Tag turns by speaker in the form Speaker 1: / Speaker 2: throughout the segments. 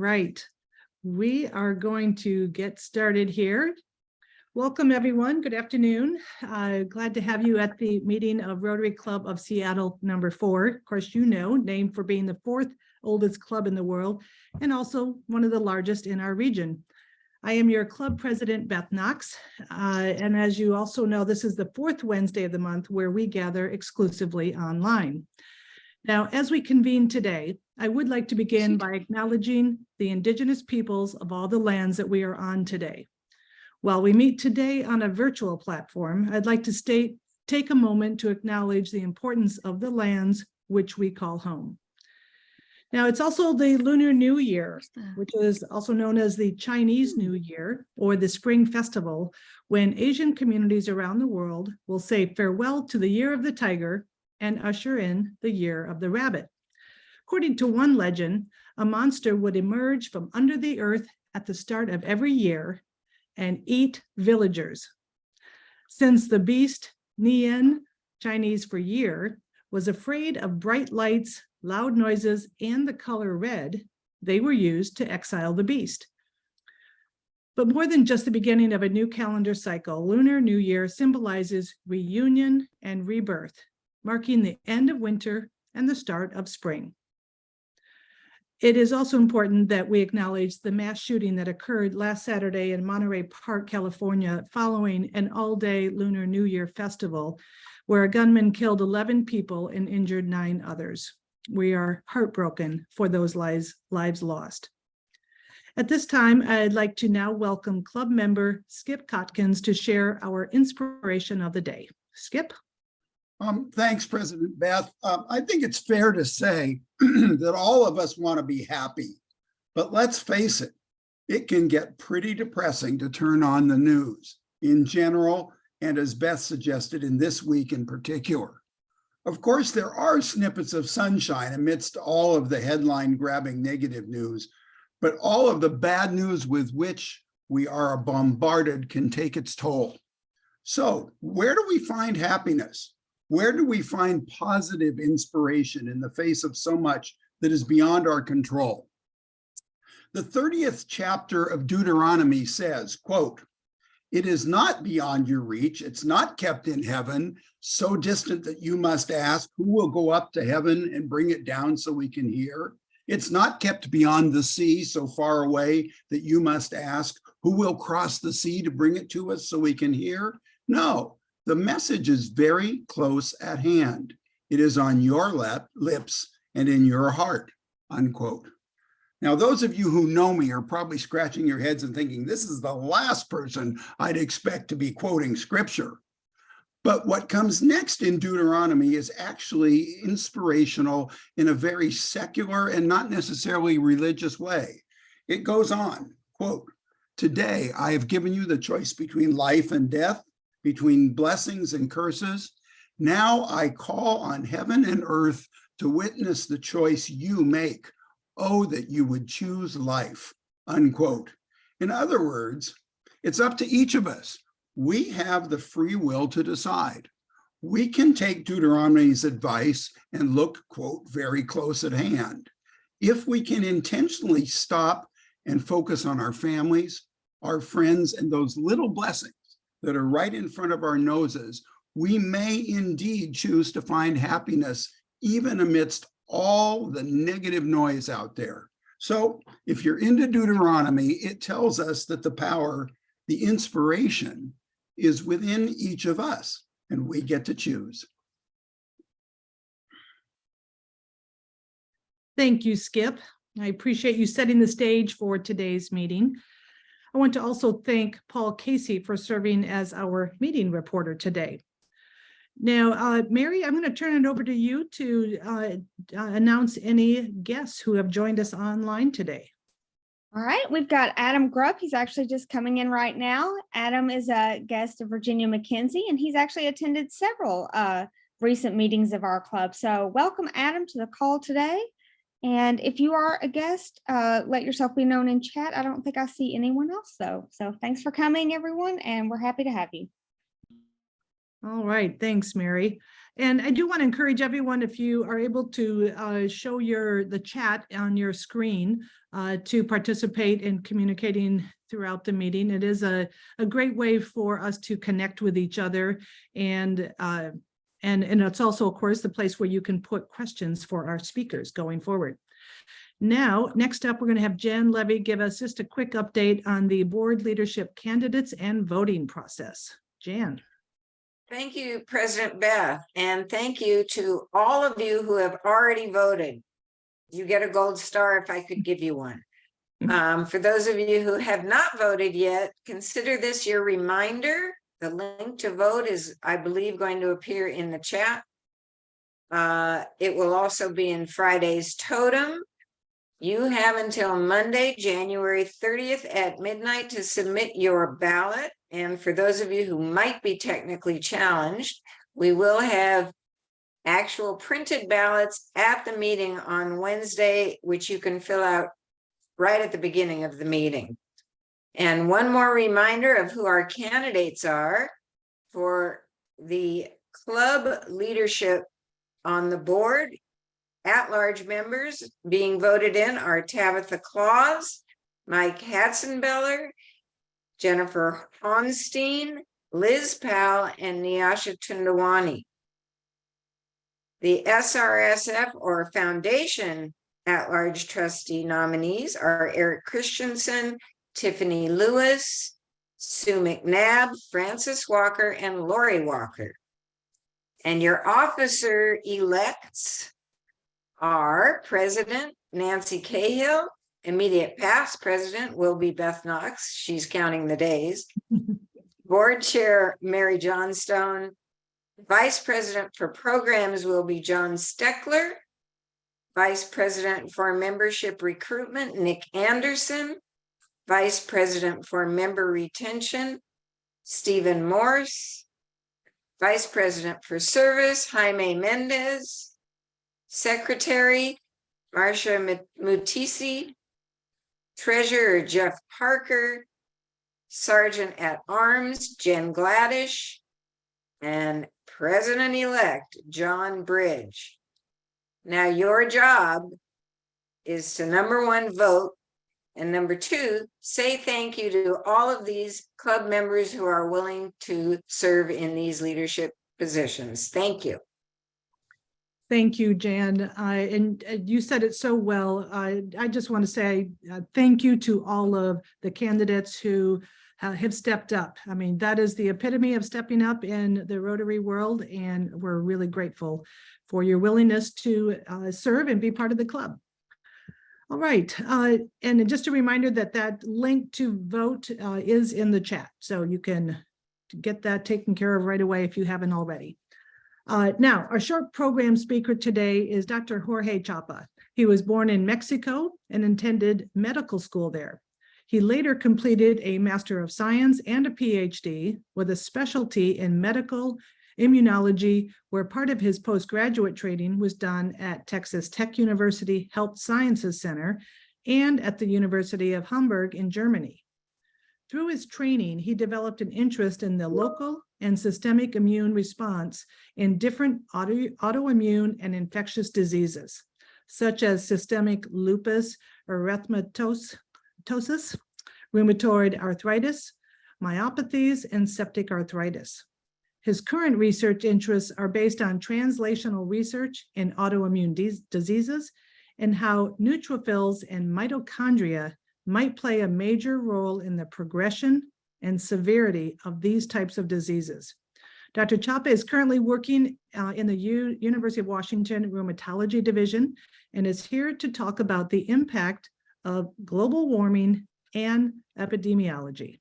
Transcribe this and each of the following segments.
Speaker 1: right, we are going to get started here. Welcome, everyone. Good afternoon. Glad to have you at the meeting of Rotary Club of Seattle number 4. Of course, you know, named for being the 4th oldest club in the world and also one of the largest in our region. I am your club president, Beth Knox, and as you also know, this is the 4th Wednesday of the month where we gather exclusively online. Now, as we convene today, I would like to begin by acknowledging the Indigenous peoples of all the lands that we are on today. While we meet today on a virtual platform, I'd like to take a moment to acknowledge the importance of the lands which we call home. Now, it's also the Lunar New Year, which is also known as the Chinese New Year or the Spring Festival, when Asian communities around the world will say farewell to the Year of the Tiger and usher in the Year of the Rabbit. According to one legend, a monster would emerge from under the earth at the start of every year and eat villagers. Since the beast, Nian, Chinese for year, was afraid of bright lights, loud noises, and the color red, they were used to exile the beast. But more than just the beginning of a new calendar cycle, Lunar New Year symbolizes reunion and rebirth, marking the end of winter and the start of spring. It is also important that we acknowledge the mass shooting that occurred last Saturday in Monterey Park, California, following an all-day Lunar New Year festival, where a gunman killed 11 people and injured 9 others. We are heartbroken for those lives lost. At this time, I'd like to now welcome club member Skip Kotkins to share our inspiration of the day. Skip?
Speaker 2: Thanks, President Beth. I think it's fair to say that all of us want to be happy, but let's face it, it can get pretty depressing to turn on the news in general, and as Beth suggested, in this week in particular. Of course, there are snippets of sunshine amidst all of the headline-grabbing negative news, but all of the bad news with which we are bombarded can take its toll. So, where do we find happiness? Where do we find positive inspiration in the face of so much that is beyond our control? The 30th chapter of Deuteronomy says, quote, "It is not beyond your reach, it's not kept in heaven, so distant that you must ask, who will go up to heaven and bring it down so we can hear? It's not kept beyond the sea, so far away that you must ask, who will cross the sea to bring it to us so we can hear? No. The message is very close at hand. It is on your lips and in your heart," unquote. Now, those of you who know me are probably scratching your heads and thinking, this is the last person I'd expect to be quoting scripture. But what comes next in Deuteronomy is actually inspirational in a very secular and not necessarily religious way. It goes on, quote, "Today I have given you the choice between life and death, between blessings and curses. Now I call on heaven and earth to witness the choice you make. Oh, that you would choose life," unquote. In other words, it's up to each of us. We have the free will to decide. We can take Deuteronomy's advice and look, quote, very close at hand. If we can intentionally stop and focus on our families, our friends, and those little blessings that are right in front of our noses, we may indeed choose to find happiness even amidst all the negative noise out there. So if you're into Deuteronomy, it tells us that the power, the inspiration, is within each of us, and we get to choose.
Speaker 1: Thank you, Skip. I appreciate you setting the stage for today's meeting. I want to also thank Paul Casey for serving as our meeting reporter today. Now, Mary, I'm going to turn it over to you to announce any guests who have joined us online today.
Speaker 3: All right, we've got Adam Grubb. He's actually just coming in right now. Adam is a guest of Virginia McKenzie, and he's actually attended several recent meetings of our club. So welcome, Adam, to the call today. And if you are a guest, let yourself be known in chat. I don't think I see anyone else, though. So thanks for coming, everyone, and we're happy to have you.
Speaker 1: All right, thanks, Mary. And I do want to encourage everyone, if you are able to show the chat on your screen to participate in communicating throughout the meeting. It is a great way for us to connect with each other. And it's also, of course, the place where you can put questions for our speakers going forward. Now, next up, we're going to have Jen Levy give us just a quick update on the board leadership candidates and voting process. Jan.
Speaker 4: Thank you, President Beth, and thank you to all of you who have already voted. You get a gold star if I could give you one. For those of you who have not voted yet, consider this your reminder. The link to vote is, I believe, going to appear in the chat. It will also be in Friday's totem. You have until Monday, January 30th at midnight to submit your ballot. And for those of you who might be technically challenged, we will have actual printed ballots at the meeting on Wednesday, which you can fill out right at the beginning of the meeting. And one more reminder of who our candidates are for the club leadership on the board. At-large members being voted in are Tabitha Claus, Mike Hatzenbeller, Jennifer Honstein, Liz Powell, and Nyasha Tundawani. The SRSF or Foundation at-large trustee nominees are Eric Christensen, Tiffany Lewis, Sue McNabb, Francis Walker, and Lori Walker. And your officer elects are President Nancy Cahill, immediate past president will be Beth Knox, she's counting the days, board chair Mary Johnstone, vice president for programs will be John Steckler, vice president for membership recruitment Nick Anderson, vice president for member retention Stephen Morse, vice president for service Jaime Mendez, secretary Marcia Mutisi, treasurer Jeff Parker, sergeant at arms Jen Gladish, and president-elect John Bridge. Now your job is to number one, vote, and number two, say thank you to all of these club members who are willing to serve in these leadership positions. Thank you.
Speaker 1: Thank you, Jan. And you said it so well. I just want to say thank you to all of the candidates who have stepped up. I mean, that is the epitome of stepping up in the Rotary world, and we're really grateful for your willingness to serve and be part of the club. All right, and just a reminder that that link to vote is in the chat, so you can get that taken care of right away if you haven't already. Now, our short program speaker today is Dr. Jorge Chapa. He was born in Mexico and attended medical school there. He later completed a Master of Science and a PhD with a specialty in medical immunology, where part of his postgraduate training was done at Texas Tech University Health Sciences Center and at the University of Hamburg in Germany. Through his training, he developed an interest in the local and systemic immune response in different autoimmune and infectious diseases, such as systemic lupus erythematosus, rheumatoid arthritis, myopathies, and septic arthritis. His current research interests are based on translational research in autoimmune diseases and how neutrophils and mitochondria might play a major role in the progression and severity of these types of diseases. Dr. Chapa is currently working in the University of Washington Rheumatology Division and is here to talk about the impact of global warming and epidemiology.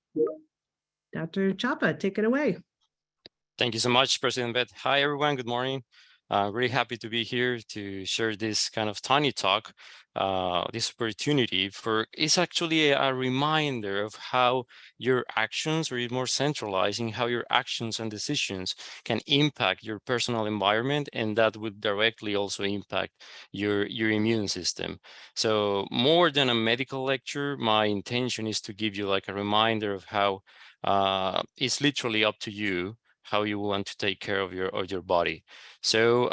Speaker 1: Dr. Chapa, take it away.
Speaker 5: Thank you so much, President Beth. Hi, everyone. Good morning. Really happy to be here to share this kind of tiny talk. This opportunity is actually a reminder of how your actions, or more centralizing how your actions and decisions can impact your personal environment, and that would directly also impact your immune system. So more than a medical lecture, my intention is to give you like a reminder of how it's literally up to you how you want to take care of your body. So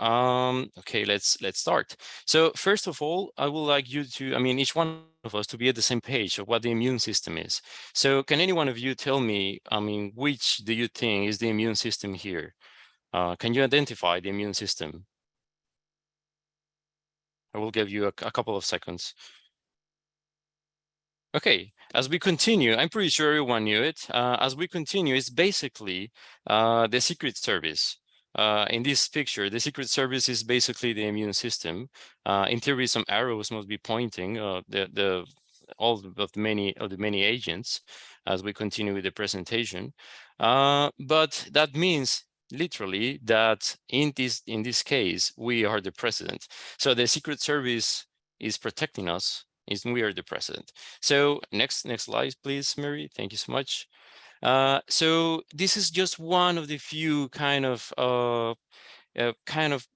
Speaker 5: okay, let's start. So first of all, I would like you to, I mean, each one of us to be at the same page of what the immune system is. So can any one of you tell me, I mean, which do you think is the immune system here? Can you identify the immune system? I will give you a couple of seconds. Okay, as we continue, I'm pretty sure everyone knew it. As we continue, it's basically the Secret Service. In this picture, the Secret Service is basically the immune system. In theory, some arrows must be pointing all of the many agents as we continue with the presentation. But that means literally that in this case, we are the president. So the Secret Service is protecting us, is we are the president. So next slide, please, Mary. Thank you so much. So this is just one of the few kind of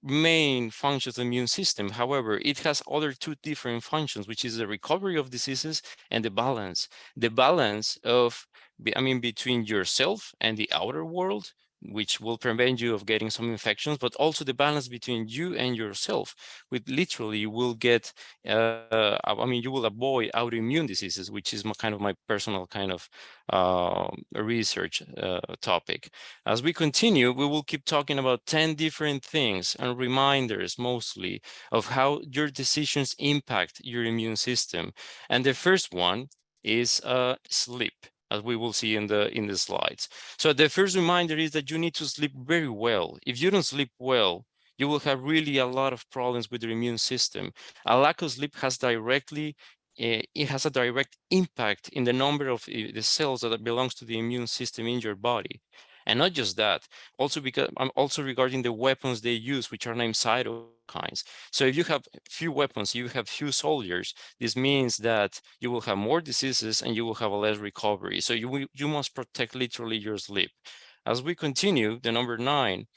Speaker 5: main functions of the immune system. However, it has other two different functions, which is the recovery of diseases and the balance. The balance of, I mean, between yourself and the outer world, which will prevent you of getting some infections, but also the balance between you and yourself, which literally will get, I mean, you will avoid autoimmune diseases, which is kind of my personal kind of research topic. As we continue, we will keep talking about 10 different things and reminders mostly of how your decisions impact your immune system. And the first one is sleep, as we will see in the slides. So the first reminder is that you need to sleep very well. If you don't sleep well, you will have really a lot of problems with your immune system. A lack of sleep has it has a direct impact in the number of the cells that belongs to the immune system in your body. And not just that, also because I'm also regarding the weapons they use, which are named cytokines. So if you have few weapons, you have few soldiers, this means that you will have more diseases and you will have a less recovery. So you must protect literally your sleep. As we continue, the number 9,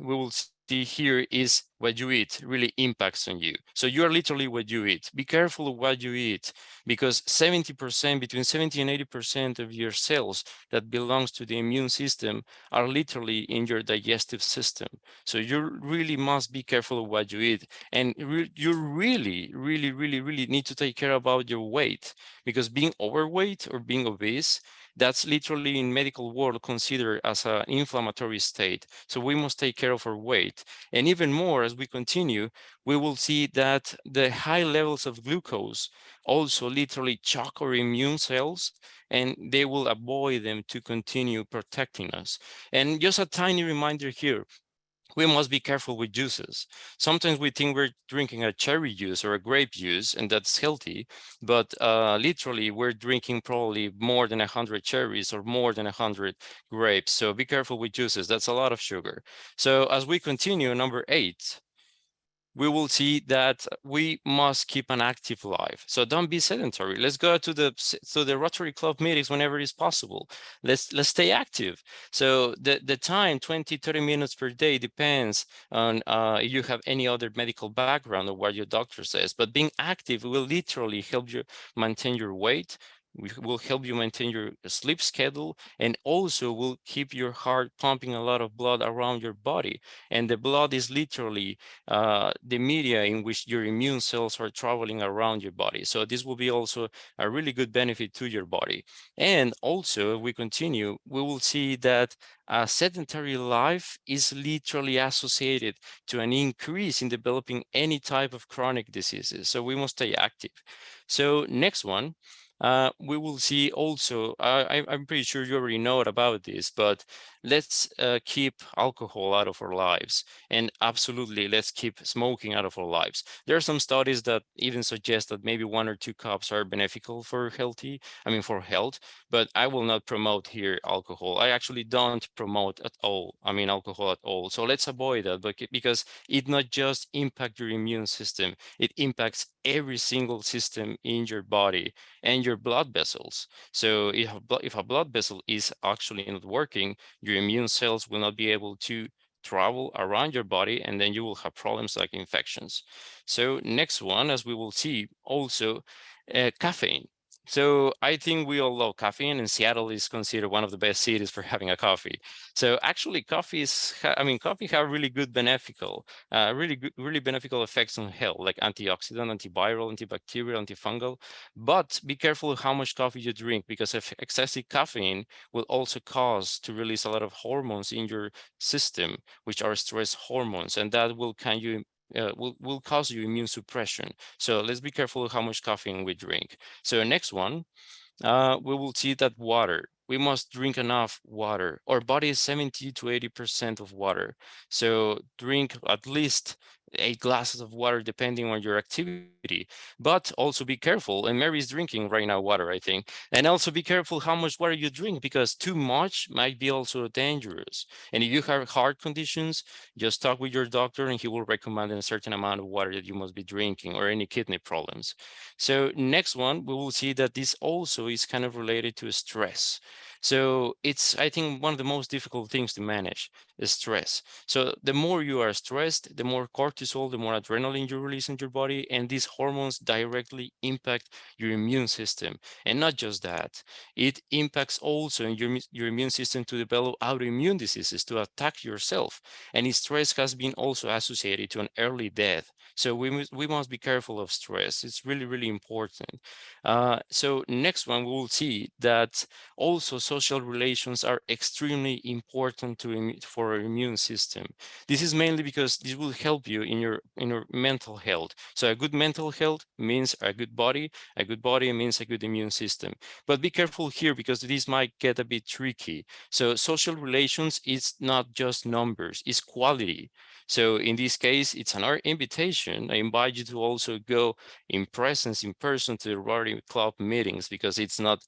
Speaker 5: we will see here is what you eat really impacts on you. So you are literally what you eat. Be careful of what you eat, because 70%, between 70 and 80% of your cells that belongs to the immune system are literally in your digestive system. So you really must be careful of what you eat. And you really need to take care about your weight, because being overweight or being obese, that's literally in medical world considered as an inflammatory state. So we must take care of our weight. And even more, as we continue, we will see that the high levels of glucose also literally shock our immune cells, and they will avoid them to continue protecting us. And just a tiny reminder here, we must be careful with juices. Sometimes we think we're drinking a cherry juice or a grape juice, and that's healthy, but literally we're drinking probably more than 100 cherries or more than 100 grapes. So be careful with juices. That's a lot of sugar. So as we continue, number 8, we will see that we must keep an active life. So don't be sedentary. Let's go to the Rotary Club meetings whenever it's possible. Let's stay active. So the time, 20-30 minutes per day, depends on if you have any other medical background or what your doctor says. But being active will literally help you maintain your weight. We will help you maintain your sleep schedule, and also will keep your heart pumping a lot of blood around your body. And the blood is literally the media in which your immune cells are traveling around your body. So this will be also a really good benefit to your body. And also, if we continue, we will see that a sedentary life is literally associated to an increase in developing any type of chronic diseases. So we must stay active. So next one, we will see also, I'm pretty sure you already know about this, but let's keep alcohol out of our lives. And absolutely, let's keep smoking out of our lives. There are some studies that even suggest that maybe 1 or 2 cups are beneficial for for health, but I will not promote here alcohol. I actually don't promote at all, alcohol at all. So let's avoid that, but because it not just impact your immune system, it impacts every single system in your body and your blood vessels. So if a blood vessel is actually not working, your immune cells will not be able to travel around your body, and then you will have problems like infections. So next one, as we will see also, caffeine. So I think we all love caffeine, and Seattle is considered one of the best cities for having a coffee. So actually, coffee have really good beneficial, really beneficial effects on health, like antioxidant, antiviral, antibacterial, antifungal. But be careful how much coffee you drink, because if excessive caffeine will also cause to release a lot of hormones in your system, which are stress hormones, and that will will cause you immune suppression. So let's be careful how much caffeine we drink. So next one, we will see that water. We must drink enough water. Our body is 70 to 80% of water. So drink at least 8 glasses of water, depending on your activity. But also be careful, and Mary is drinking right now water, I think. And also be careful how much water you drink, because too much might be also dangerous. And if you have heart conditions, just talk with your doctor and he will recommend a certain amount of water that you must be drinking, or any kidney problems. So next one, we will see that this also is kind of related to stress. So it's, I think, one of the most difficult things to manage is stress. So the more you are stressed, the more cortisol, the more adrenaline you release in your body, and these hormones directly impact your immune system. And not just that, it impacts also in your immune system to develop autoimmune diseases, to attack yourself. And stress has been also associated to an early death. So we must be careful of stress. It's really, really important. So next one, we will see that also social relations are extremely important for our immune system. This is mainly because this will help you in your mental health. So a good mental health means a good body means a good immune system. But be careful here, because this might get a bit tricky. So social relations is not just numbers, it's quality. So in this case, it's an invitation. I invite you to also go in person to the Rotary Club meetings, because it's not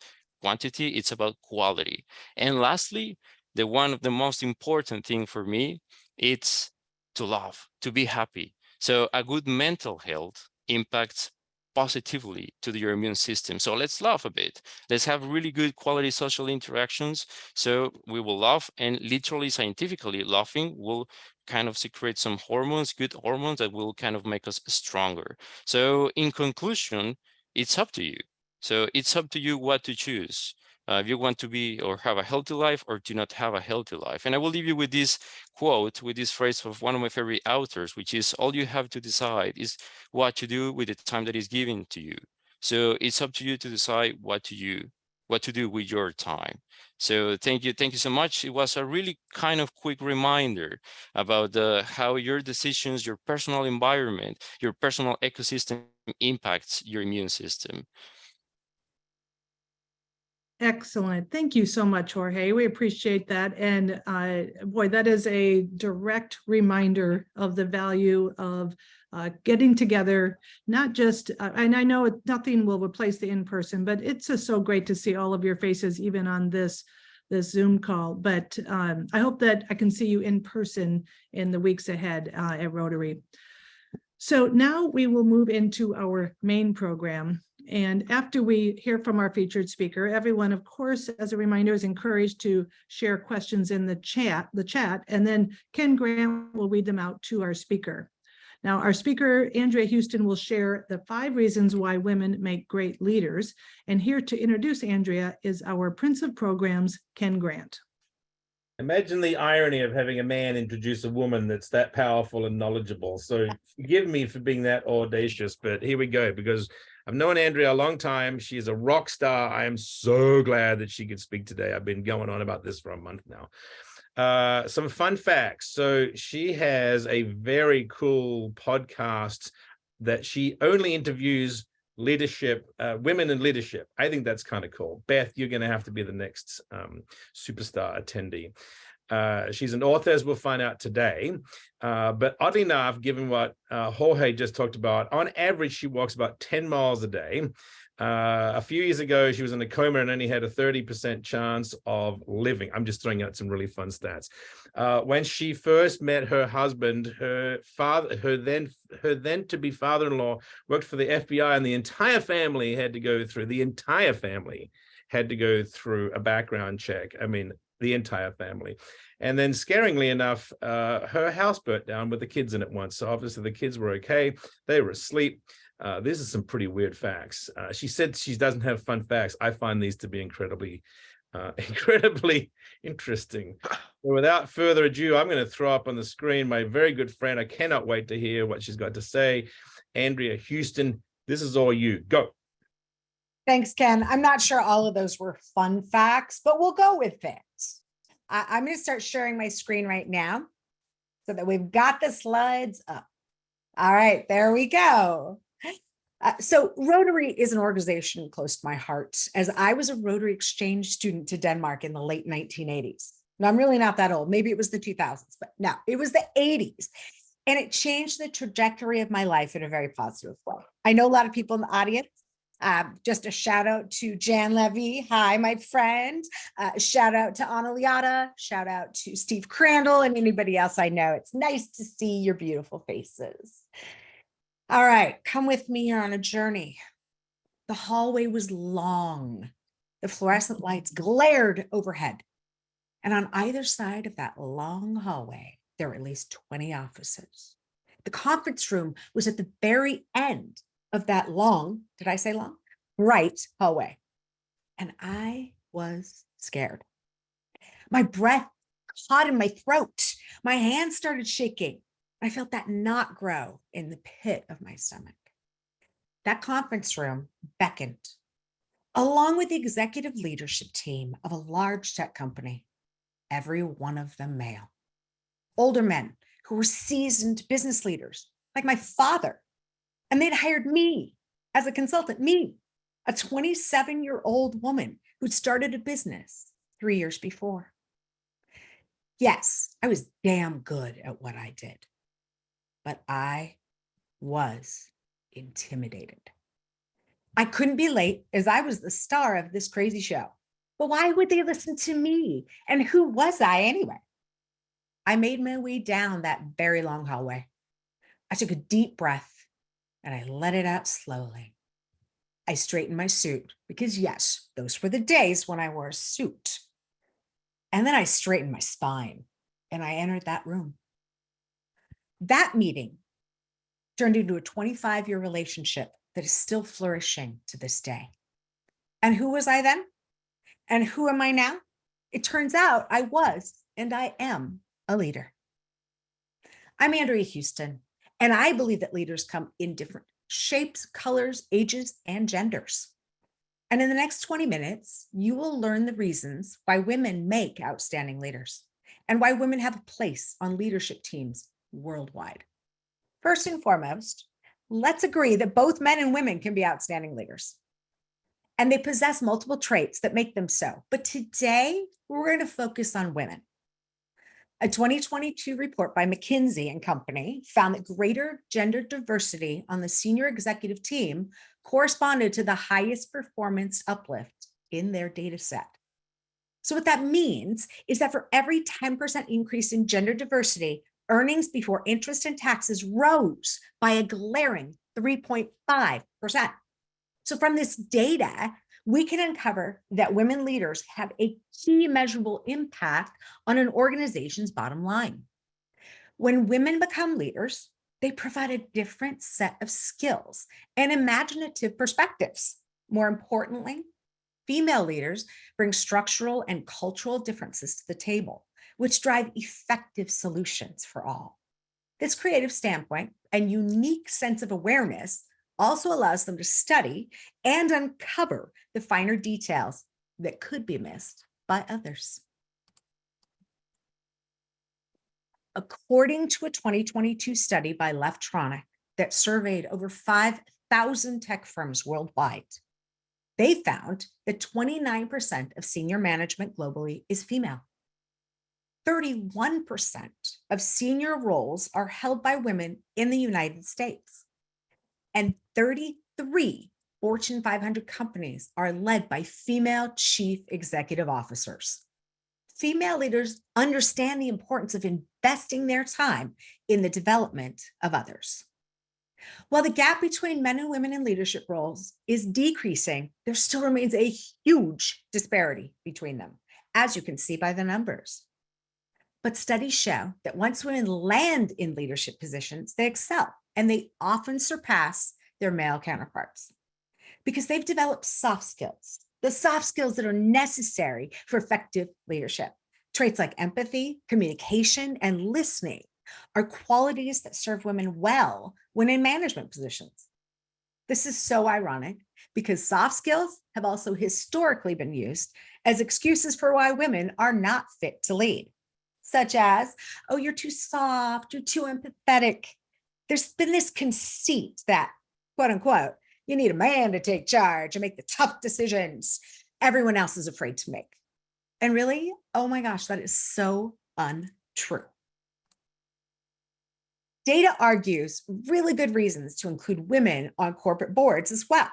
Speaker 5: quantity, it's about quality. And lastly, one of the most important thing for me, it's to love, to be happy. So a good mental health impacts positively to your immune system. So let's laugh a bit. Let's have really good quality social interactions. So we will laugh, and literally scientifically, laughing will kind of secrete some hormones, good hormones, that will kind of make us stronger. So in conclusion, it's up to you. So it's up to you what to choose. If you want to be or have a healthy life, or do not have a healthy life. And I will leave you with this quote, with this phrase of one of my favorite authors, which is, all you have to decide is what to do with the time that is given to you. So it's up to you to decide what to do with your time. So thank you so much. It was a really kind of quick reminder about how your decisions, your personal environment, your personal ecosystem impacts your immune system.
Speaker 1: Excellent. Thank you so much, Jorge. We appreciate that. And boy, that is a direct reminder of the value of getting together, not just, and I know nothing will replace the in-person, but it's just so great to see all of your faces, even on this Zoom call. But I hope that I can see you in person in the weeks ahead at Rotary. So now we will move into our main program. And after we hear from our featured speaker, everyone, of course, as a reminder, is encouraged to share questions in the chat, and then Ken Grant will read them out to our speaker. Now, our speaker, Andrea Heuston, will share the 5 reasons why women make great leaders. And here to introduce Andrea is our Prince of Programs, Ken Grant.
Speaker 6: Imagine the irony of having a man introduce a woman that's that powerful and knowledgeable. So forgive me for being that audacious, but here we go, because I've known Andrea a long time. She is a rock star. I am so glad that she could speak today. I've been going on about this for a month now. Some fun facts. So she has a very cool podcast that she only interviews leadership, women in leadership. I think that's kind of cool. Beth, you're going to have to be the next superstar attendee. She's an author, as we'll find out today. But oddly enough, given what Jorge just talked about, on average, she walks about 10 miles a day. A few years ago, she was in a coma and only had a 30% chance of living. I'm just throwing out some really fun stats. When she first met her husband, her then to be father-in-law worked for the FBI, and the entire family had to go through a background check. I mean, the entire family. And then scaringly enough, her house burnt down with the kids in it once. So obviously the kids were okay. They were asleep. These are some pretty weird facts. She said she doesn't have fun facts. I find these to be incredibly interesting. So without further ado, I'm going to throw up on the screen my very good friend. I cannot wait to hear what she's got to say. Andrea Heuston, this is all you. Go.
Speaker 7: Thanks, Ken. I'm not sure all of those were fun facts, but we'll go with it. I'm going to start sharing my screen right now so that we've got the slides up. All right, there we go. So Rotary is an organization close to my heart, as I was a Rotary exchange student to Denmark in the late 1980s. Now, I'm really not that old. Maybe it was the 2000s, but no, it was the 80s. And it changed the trajectory of my life in a very positive way. I know a lot of people in the audience. Just a shout out to Jan Levy. Hi, my friend. Shout out to Anna Liata. Shout out to Steve Crandall and anybody else I know. It's nice to see your beautiful faces. All right, come with me here on a journey. The hallway was long. The fluorescent lights glared overhead. And on either side of that long hallway, there were at least 20 offices. The conference room was at the very end of that long, did I say long? Bright hallway. And I was scared. My breath caught in my throat. My hands started shaking. I felt that knot grow in the pit of my stomach. That conference room beckoned, along with the executive leadership team of a large tech company, every one of them male. Older men who were seasoned business leaders, like my father. And they'd hired me as a consultant, me, a 27-year-old woman who'd started a business 3 years before. Yes, I was damn good at what I did, but I was intimidated. I couldn't be late as I was the star of this crazy show. But why would they listen to me? And who was I anyway? I made my way down that very long hallway. I took a deep breath and I let it out slowly. I straightened my suit because yes, those were the days when I wore a suit. And then I straightened my spine and I entered that room. That meeting turned into a 25-year relationship that is still flourishing to this day. And who was I then? And who am I now? It turns out I was, and I am, a leader. I'm Andrea Heuston, and I believe that leaders come in different shapes, colors, ages, and genders. And in the next 20 minutes, you will learn the reasons why women make outstanding leaders and why women have a place on leadership teams worldwide. First and foremost, let's agree that both men and women can be outstanding leaders. And they possess multiple traits that make them so. But today, we're going to focus on women. A 2022 report by McKinsey and Company found that greater gender diversity on the senior executive team corresponded to the highest performance uplift in their data set. So what that means is that for every 10% increase in gender diversity, earnings before interest and taxes rose by a glaring 3.5%. So from this data, we can uncover that women leaders have a key measurable impact on an organization's bottom line. When women become leaders, they provide a different set of skills and imaginative perspectives. More importantly, female leaders bring structural and cultural differences to the table, which drive effective solutions for all. This creative standpoint and unique sense of awareness also allows them to study and uncover the finer details that could be missed by others. According to a 2022 study by Leftronic that surveyed over 5,000 tech firms worldwide, they found that 29% of senior management globally is female. 31% of senior roles are held by women in the United States. And 33 Fortune 500 companies are led by female chief executive officers. Female leaders understand the importance of investing their time in the development of others. While the gap between men and women in leadership roles is decreasing, there still remains a huge disparity between them, as you can see by the numbers. But studies show that once women land in leadership positions, they excel, and they often surpass their male counterparts because they've developed soft skills, the soft skills that are necessary for effective leadership. Traits like empathy, communication, and listening are qualities that serve women well when in management positions. This is so ironic because soft skills have also historically been used as excuses for why women are not fit to lead, such as, oh, you're too soft, you're too empathetic. There's been this conceit that, quote unquote, you need a man to take charge and make the tough decisions everyone else is afraid to make. And really, oh my gosh, that is so untrue. Data argues really good reasons to include women on corporate boards as well.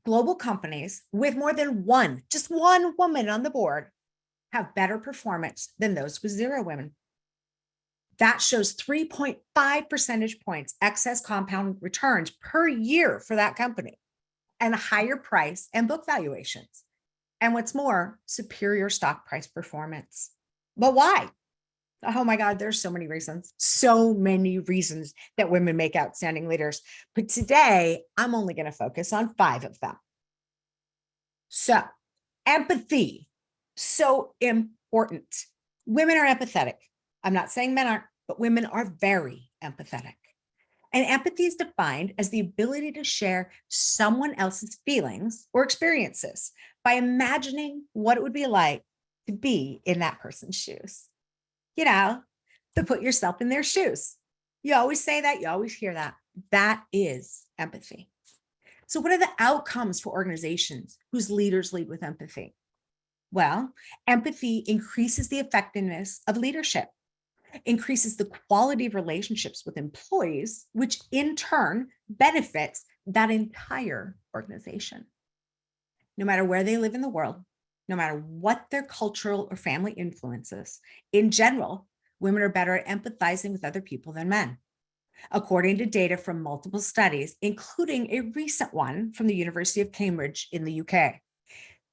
Speaker 7: Global companies with more than just one woman on the board have better performance than those with 0 women. That shows 3.5 percentage points excess compound returns per year for that company and a higher price and book valuations. And what's more, superior stock price performance. But why? Oh my God, there's so many reasons that women make outstanding leaders. But today, I'm only going to focus on 5 of them. So, empathy, so important. Women are empathetic. I'm not saying men aren't, but women are very empathetic. And empathy is defined as the ability to share someone else's feelings or experiences by imagining what it would be like to be in that person's shoes. You know, to put yourself in their shoes. You always say that, you always hear that. That is empathy. So what are the outcomes for organizations whose leaders lead with empathy? Well, empathy increases the effectiveness of leadership, increases the quality of relationships with employees, which in turn benefits that entire organization. No matter where they live in the world, no matter what their cultural or family influences, in general, women are better at empathizing with other people than men. According to data from multiple studies, including a recent one from the University of Cambridge in the UK,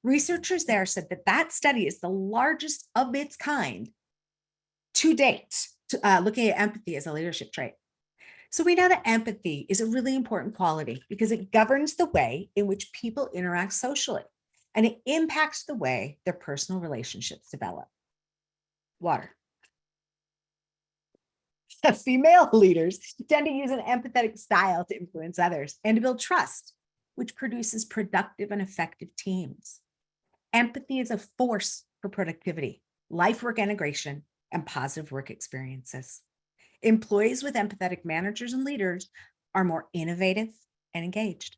Speaker 7: researchers there said that study is the largest of its kind to date, looking at empathy as a leadership trait. So we know that empathy is a really important quality because it governs the way in which people interact socially, and it impacts the way their personal relationships develop. Water. Female leaders tend to use an empathetic style to influence others and to build trust, which produces productive and effective teams. Empathy is a force for productivity, life work integration, and positive work experiences. Employees with empathetic managers and leaders are more innovative and engaged.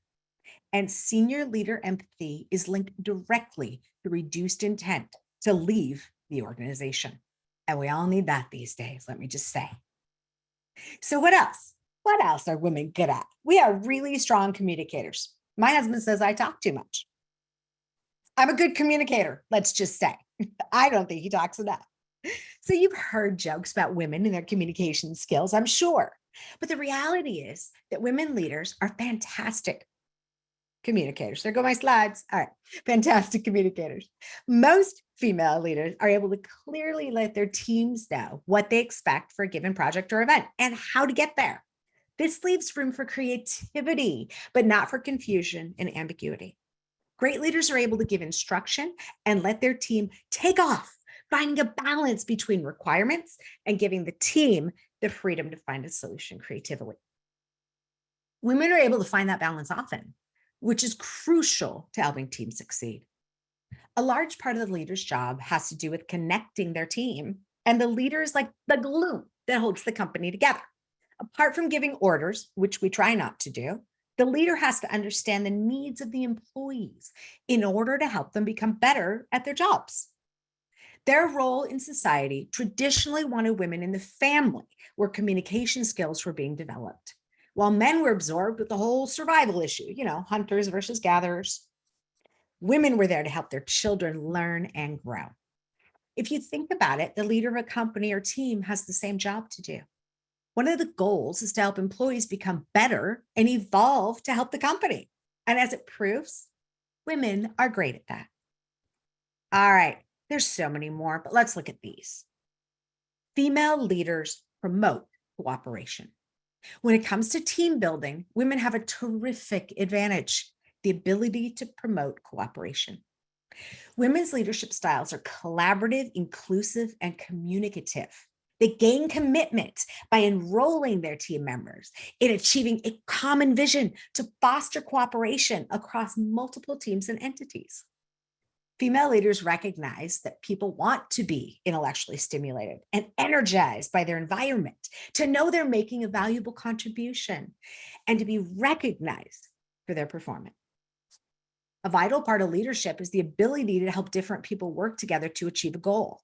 Speaker 7: And senior leader empathy is linked directly to reduced intent to leave the organization. And we all need that these days, let me just say. So what else? What else are women good at? We are really strong communicators. My husband says I talk too much. I'm a good communicator, let's just say. I don't think he talks enough. So you've heard jokes about women and their communication skills, I'm sure. But the reality is that women leaders are fantastic communicators. There go my slides. All right, fantastic communicators. Most female leaders are able to clearly let their teams know what they expect for a given project or event and how to get there. This leaves room for creativity, but not for confusion and ambiguity. Great leaders are able to give instruction and let their team take off, finding a balance between requirements and giving the team the freedom to find a solution creatively. Women are able to find that balance often, which is crucial to helping teams succeed. A large part of the leader's job has to do with connecting their team, and the leader is like the glue that holds the company together. Apart from giving orders, which we try not to do, the leader has to understand the needs of the employees in order to help them become better at their jobs. Their role in society traditionally wanted women in the family where communication skills were being developed, while men were absorbed with the whole survival issue, hunters versus gatherers. Women were there to help their children learn and grow. If you think about it, the leader of a company or team has the same job to do. One of the goals is to help employees become better and evolve to help the company. And as it proves, women are great at that. All right, there's so many more, but let's look at these. Female leaders promote cooperation. When it comes to team building, women have a terrific advantage, the ability to promote cooperation. Women's leadership styles are collaborative, inclusive, and communicative. They gain commitment by enrolling their team members in achieving a common vision to foster cooperation across multiple teams and entities. Female leaders recognize that people want to be intellectually stimulated and energized by their environment, to know they're making a valuable contribution, and to be recognized for their performance. A vital part of leadership is the ability to help different people work together to achieve a goal.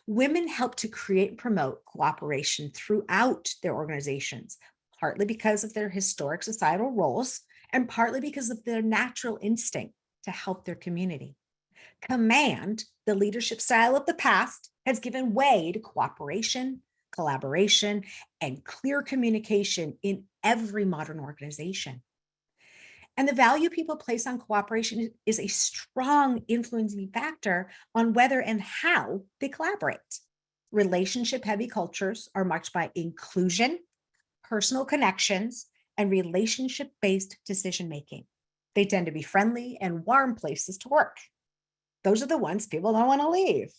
Speaker 7: Women help to create and promote cooperation throughout their organizations, partly because of their historic societal roles and partly because of their natural instinct to help their community. Command, the leadership style of the past, has given way to cooperation, collaboration, and clear communication in every modern organization. And the value people place on cooperation is a strong influencing factor on whether and how they collaborate. Relationship-heavy cultures are marked by inclusion, personal connections, and relationship-based decision-making. They tend to be friendly and warm places to work. Those are the ones people don't want to leave.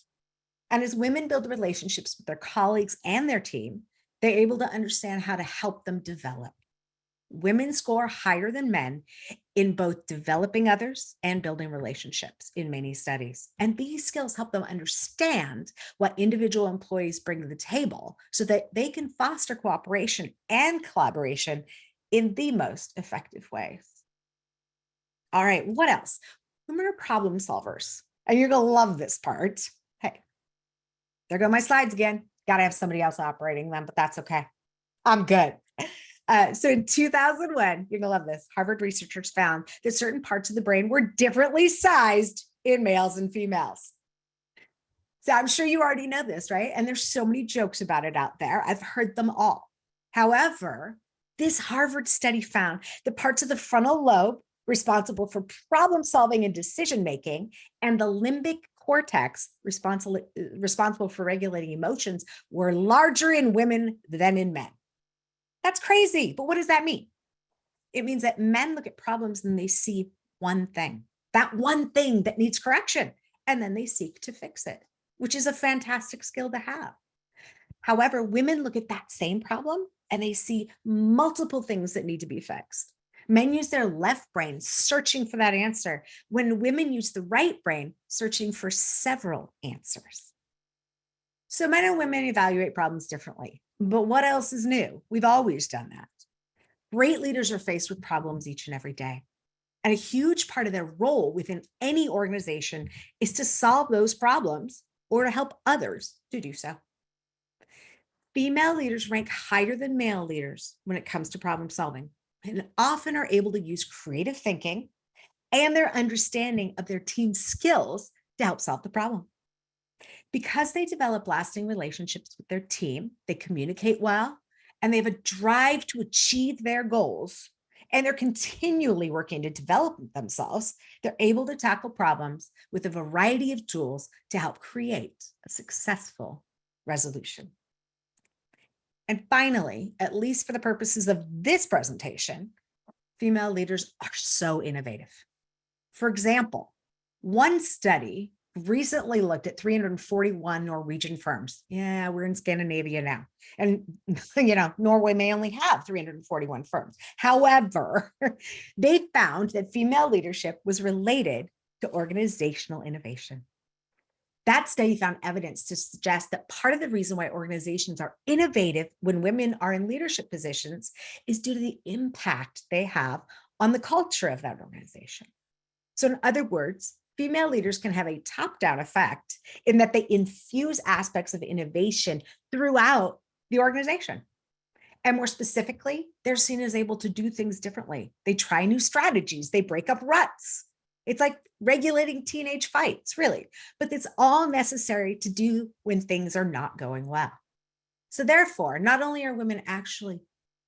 Speaker 7: And as women build relationships with their colleagues and their team, they're able to understand how to help them develop. Women score higher than men in both developing others and building relationships in many studies. And these skills help them understand what individual employees bring to the table so that they can foster cooperation and collaboration in the most effective ways. All right, what else? Women are problem solvers. And you're going to love this part. Hey, there go my slides again. Got to have somebody else operating them, but that's okay. I'm good. So in 2001, you're going to love this. Harvard researchers found that certain parts of the brain were differently sized in males and females. So I'm sure you already know this, right? And there's so many jokes about it out there. I've heard them all. However, this Harvard study found that parts of the frontal lobe responsible for problem solving and decision making, and the limbic cortex responsible for regulating emotions were larger in women than in men. That's crazy, but what does that mean? It means that men look at problems and they see one thing, that one thing that needs correction, and then they seek to fix it, which is a fantastic skill to have. However, women look at that same problem and they see multiple things that need to be fixed. Men use their left brain searching for that answer, when women use the right brain searching for several answers. So men and women evaluate problems differently. But what else is new? We've always done that. Great leaders are faced with problems each and every day. And a huge part of their role within any organization is to solve those problems or to help others to do so. Female leaders rank higher than male leaders when it comes to problem solving, and often are able to use creative thinking and their understanding of their team's skills to help solve the problem. Because they develop lasting relationships with their team, they communicate well, and they have a drive to achieve their goals, and they're continually working to develop themselves, they're able to tackle problems with a variety of tools to help create a successful resolution. And finally, at least for the purposes of this presentation, female leaders are so innovative. For example, one study recently looked at 341 Norwegian firms. Yeah, we're in Scandinavia now. And, Norway may only have 341 firms. However, they found that female leadership was related to organizational innovation. That study found evidence to suggest that part of the reason why organizations are innovative when women are in leadership positions is due to the impact they have on the culture of that organization. So in other words, female leaders can have a top-down effect in that they infuse aspects of innovation throughout the organization. And more specifically, they're seen as able to do things differently. They try new strategies, they break up ruts. It's like regulating teenage fights, really, but it's all necessary to do when things are not going well. So therefore, not only are women actually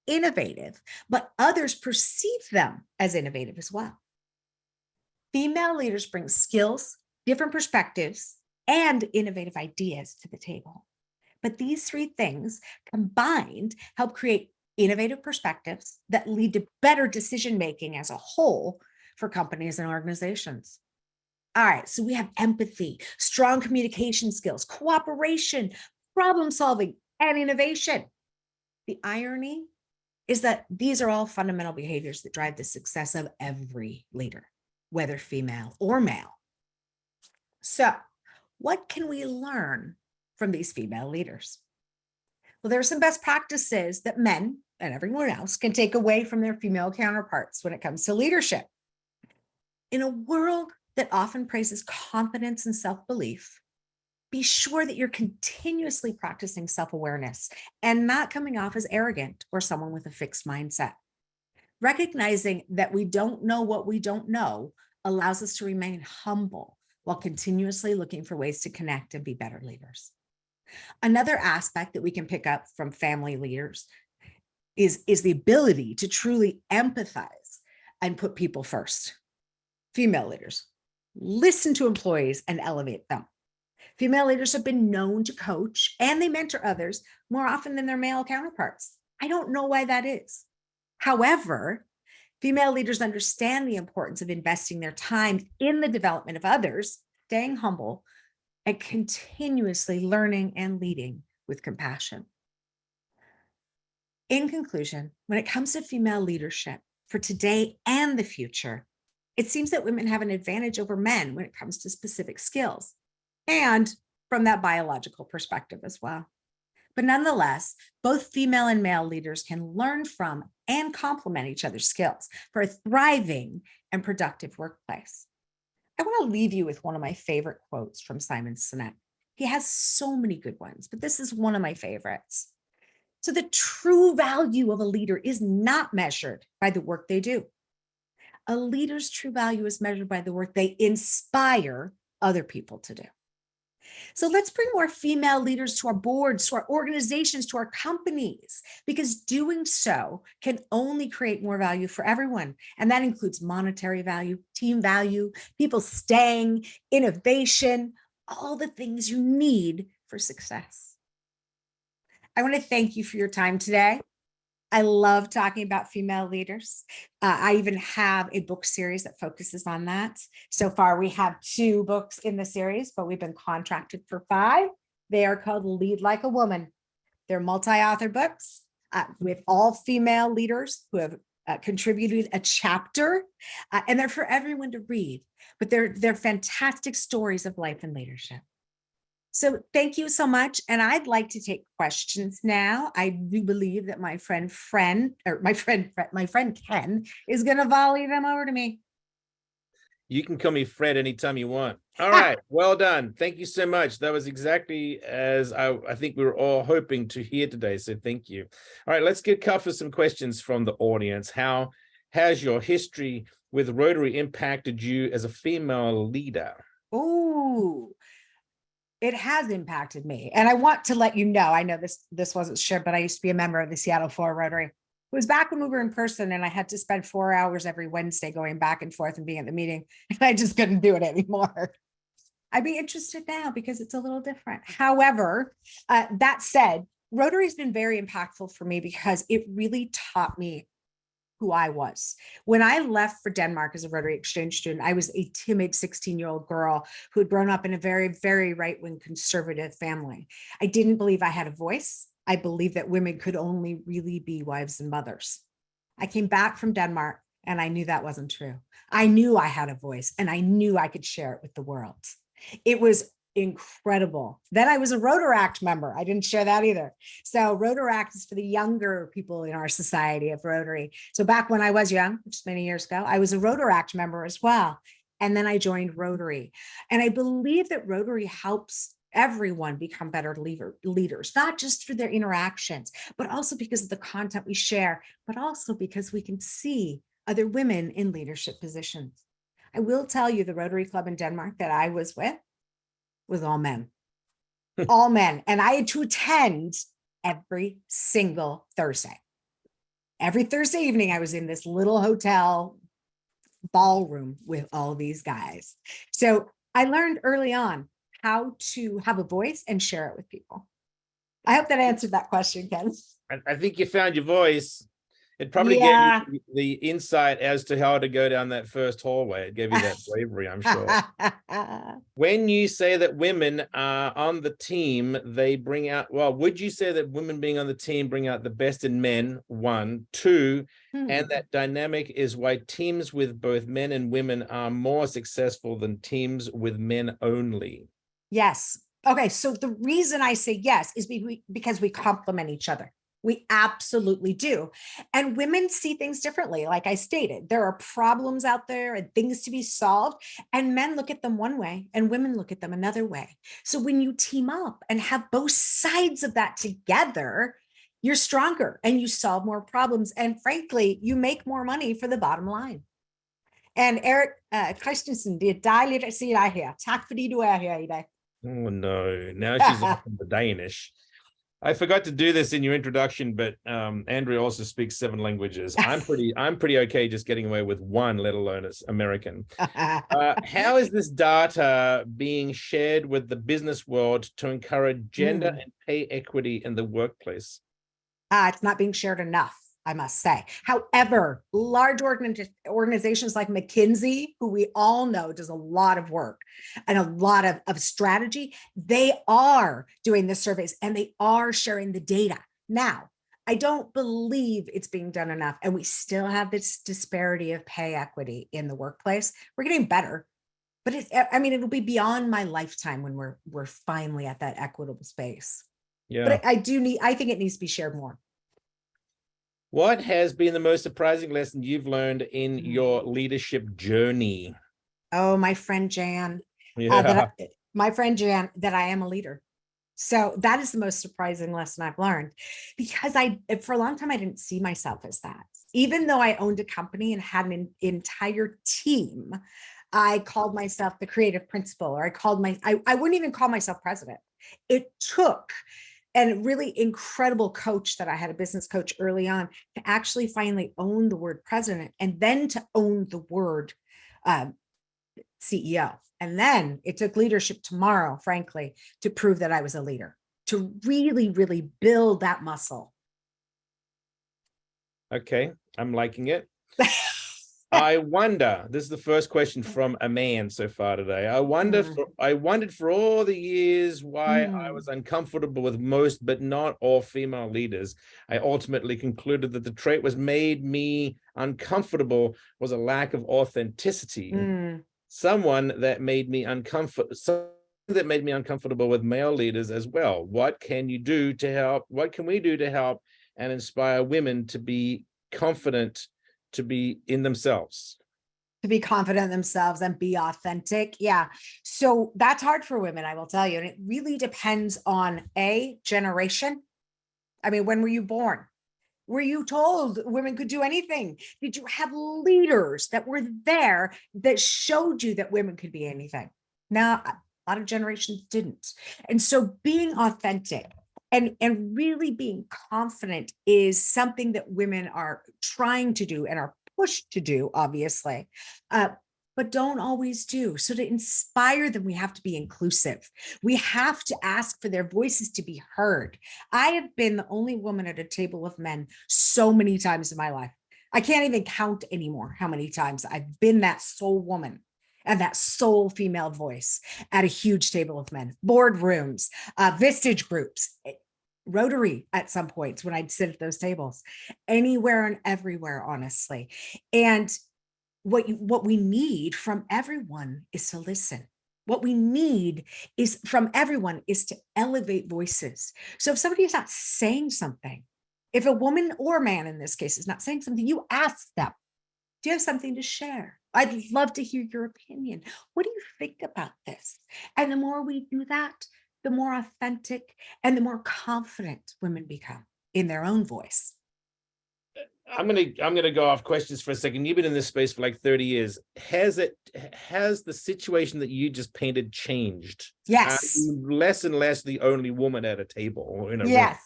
Speaker 7: innovative, but others perceive them as innovative as well. Female leaders bring skills, different perspectives, and innovative ideas to the table. But these three things combined help create innovative perspectives that lead to better decision-making as a whole for companies and organizations. All right, so we have empathy, strong communication skills, cooperation, problem solving, and innovation. The irony is that these are all fundamental behaviors that drive the success of every leader, whether female or male. So, what can we learn from these female leaders? Well, there are some best practices that men and everyone else can take away from their female counterparts when it comes to leadership. In a world that often praises confidence and self-belief, be sure that you're continuously practicing self-awareness and not coming off as arrogant or someone with a fixed mindset. Recognizing that we don't know what we don't know allows us to remain humble while continuously looking for ways to connect and be better leaders. Another aspect that we can pick up from family leaders is the ability to truly empathize and put people first. Female leaders, listen to employees and elevate them. Female leaders have been known to coach and they mentor others more often than their male counterparts. I don't know why that is. However, female leaders understand the importance of investing their time in the development of others, staying humble, and continuously learning and leading with compassion. In conclusion, when it comes to female leadership for today and the future, it seems that women have an advantage over men when it comes to specific skills and from that biological perspective as well. But nonetheless, both female and male leaders can learn from and complement each other's skills for a thriving and productive workplace. I want to leave you with one of my favorite quotes from Simon Sinek. He has so many good ones, but this is one of my favorites. So the true value of a leader is not measured by the work they do. A leader's true value is measured by the work they inspire other people to do. So let's bring more female leaders to our boards, to our organizations, to our companies, because doing so can only create more value for everyone. And that includes monetary value, team value, people staying, innovation, all the things you need for success. I want to thank you for your time today. I love talking about female leaders. I even have a book series that focuses on that. So far, we have 2 books in the series, but we've been contracted for 5. They are called Lead Like a Woman. They're multi-author books with all female leaders who have contributed a chapter, and they're for everyone to read, but they're fantastic stories of life and leadership. So thank you so much. And I'd like to take questions now. I do believe that my friend Ken is going to volley them over to me.
Speaker 6: You can call me Fred anytime you want. All right. Well done. Thank you so much. That was exactly as I think we were all hoping to hear today. So thank you. All right. Let's cover some questions from the audience. How has your history with Rotary impacted you as a female leader?
Speaker 7: Oh, it has impacted me. And I want to let you know, I know this wasn't shared, but I used to be a member of the Seattle 4 Rotary. It was back when we were in person and I had to spend 4 hours every Wednesday going back and forth and being at the meeting. And I just couldn't do it anymore. I'd be interested now because it's a little different. However, that said, Rotary has been very impactful for me because it really taught me who I was. When I left for Denmark as a Rotary exchange student, I was a timid 16-year-old girl who had grown up in a very, very right-wing conservative family. I didn't believe I had a voice. I believed that women could only really be wives and mothers. I came back from Denmark and I knew that wasn't true. I knew I had a voice and I knew I could share it with the world. It was incredible. Then I was a Rotaract member. I didn't share that either. So Rotaract is for the younger people in our society of Rotary. So back when I was young, which is many years ago, I was a Rotaract member as well. And then I joined Rotary. And I believe that Rotary helps everyone become better leaders, not just through their interactions, but also because of the content we share, but also because we can see other women in leadership positions. I will tell you the Rotary Club in Denmark that I was with was all men, all men. And I had to attend every single Thursday. Every Thursday evening, I was in this little hotel ballroom with all these guys. So I learned early on how to have a voice and share it with people. I hope that answered that question, Ken.
Speaker 6: I think you found your voice. It probably
Speaker 7: Yeah.
Speaker 6: gave you the insight as to how to go down that first hallway. It gave you that bravery, I'm sure. When you say that women are on the team, they bring out, well, would you say that women being on the team bring out the best in men? One, two, and that dynamic is why teams with both men and women are more successful than teams with men only.
Speaker 7: Yes. Okay. So the reason I say yes is because we complement each other. We absolutely do. And women see things differently. Like I stated, there are problems out there and things to be solved, and men look at them one way and women look at them another way. So when you team up and have both sides of that together, you're stronger and you solve more problems. And frankly, you make more money for the bottom line. And Erik Christensen, det er dejligt at se dig her. Tak fordi du er her i dag.
Speaker 6: Oh no, now she's on the Danish. I forgot to do this in your introduction, but Andrea also speaks 7 languages. I'm pretty okay just getting away with one, let alone it's American. How is this data being shared with the business world to encourage gender and pay equity in the workplace?
Speaker 7: It's not being shared enough, I must say. However, large organizations like McKinsey, who we all know does a lot of work and a lot of strategy, they are doing the surveys and they are sharing the data. Now, I don't believe it's being done enough, and we still have this disparity of pay equity in the workplace. We're getting better, but it'll be beyond my lifetime when we're finally at that equitable space.
Speaker 6: Yeah.
Speaker 7: But I think it needs to be shared more.
Speaker 6: What has been the most surprising lesson you've learned in your leadership journey?
Speaker 7: Oh, my friend Jan.
Speaker 6: Yeah.
Speaker 7: My friend Jan, that I am a leader. So that is the most surprising lesson I've learned, because for a long time, I didn't see myself as that. Even though I owned a company and had an entire team, I called myself the creative principal, or I wouldn't even call myself president. It took a really incredible coach that I had, a business coach early on, to actually finally own the word president, and then to own the word CEO. And then it took leadership tomorrow, frankly, to prove that I was a leader, to really, really build that muscle.
Speaker 6: Okay, I'm liking it. I wonder, this is the first question from a man so far today. I wondered for all the years why I was uncomfortable with most, but not all female leaders. I ultimately concluded that the trait was made me uncomfortable was a lack of authenticity. Something that made me uncomfortable with male leaders as well. What can we do to help and inspire women to be confident, to be in themselves?
Speaker 7: To be confident in themselves and be authentic. Yeah. So that's hard for women, I will tell you. And it really depends on a generation. I mean, when were you born? Were you told women could do anything? Did you have leaders that were there that showed you that women could be anything? Now, a lot of generations didn't. And so being authentic and really being confident is something that women are trying to do and are pushed to do, obviously, but don't always do. So to inspire them, we have to be inclusive. We have to ask for their voices to be heard. I have been the only woman at a table of men so many times in my life. I can't even count anymore how many times I've been that sole woman and that sole female voice at a huge table of men, boardrooms, Vistage groups, Rotary at some points when I'd sit at those tables, anywhere and everywhere, honestly. And what we need from everyone is to listen. What we need is from everyone is to elevate voices. So if somebody is not saying something, if a woman or man in this case is not saying something, you ask them, do you have something to share? I'd love to hear your opinion. What do you think about this? And the more we do that, the more authentic and the more confident women become in their own voice.
Speaker 6: I'm gonna go off questions for a second. You've been in this space for like 30 years. Has the situation that you just painted changed?
Speaker 7: Yes.
Speaker 6: Less and less the only woman at a table or in a room?
Speaker 7: Yes.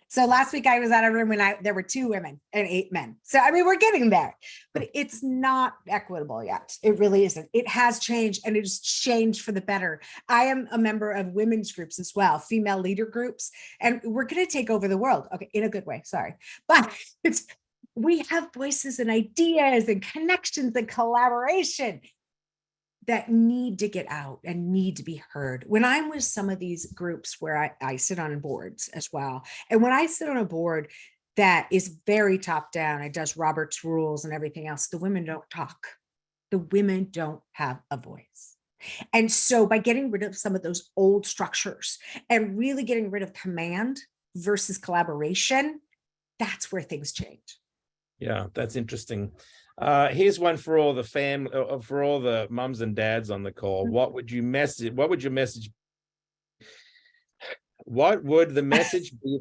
Speaker 7: So last week I was at a room when there were 2 women and 8 men. So I mean, we're getting there, but it's not equitable yet. It really isn't. It has changed, and it's changed for the better. I am a member of women's groups as well, female leader groups, and we're going to take over the world. Okay, in a good way, sorry. But we have voices and ideas and connections and collaboration that need to get out and need to be heard. When I'm with some of these groups where I sit on boards as well, and when I sit on a board that is very top down, it does Robert's rules and everything else, the women don't talk. The women don't have a voice. And so by getting rid of some of those old structures and really getting rid of command versus collaboration, that's where things change.
Speaker 6: Yeah, that's interesting. Here's one for all the family, for all the mums and dads on the call. What would your message be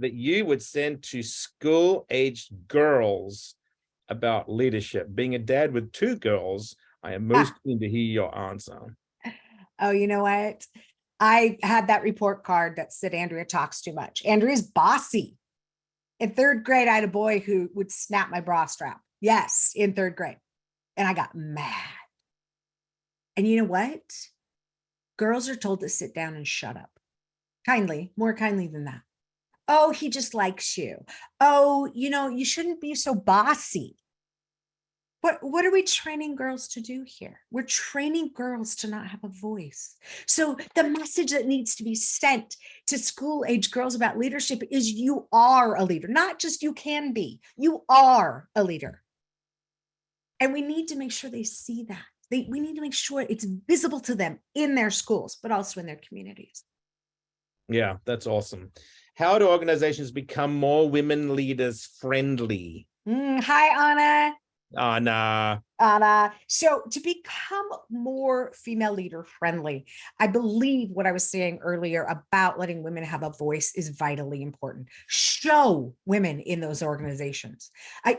Speaker 6: that you would send to school-aged girls about leadership? Being a dad with 2 girls, I am most keen to hear your answer.
Speaker 7: Oh, you know what? I had that report card that said Andrea talks too much. Andrea's bossy. In 3rd grade, I had a boy who would snap my bra strap. Yes, in 3rd grade. And I got mad. And you know what? Girls are told to sit down and shut up. Kindly, more kindly than that. Oh, he just likes you. Oh, you shouldn't be so bossy. What are we training girls to do here? We're training girls to not have a voice. So the message that needs to be sent to school-age girls about leadership is you are a leader, not just you can be. You are a leader. And we need to make sure they see that. We need to make sure it's visible to them in their schools, but also in their communities.
Speaker 6: Yeah, that's awesome. How do organizations become more women leaders friendly?
Speaker 7: Hi, Anna.
Speaker 6: Anna.
Speaker 7: So to become more female leader friendly, I believe what I was saying earlier about letting women have a voice is vitally important. Show women in those organizations.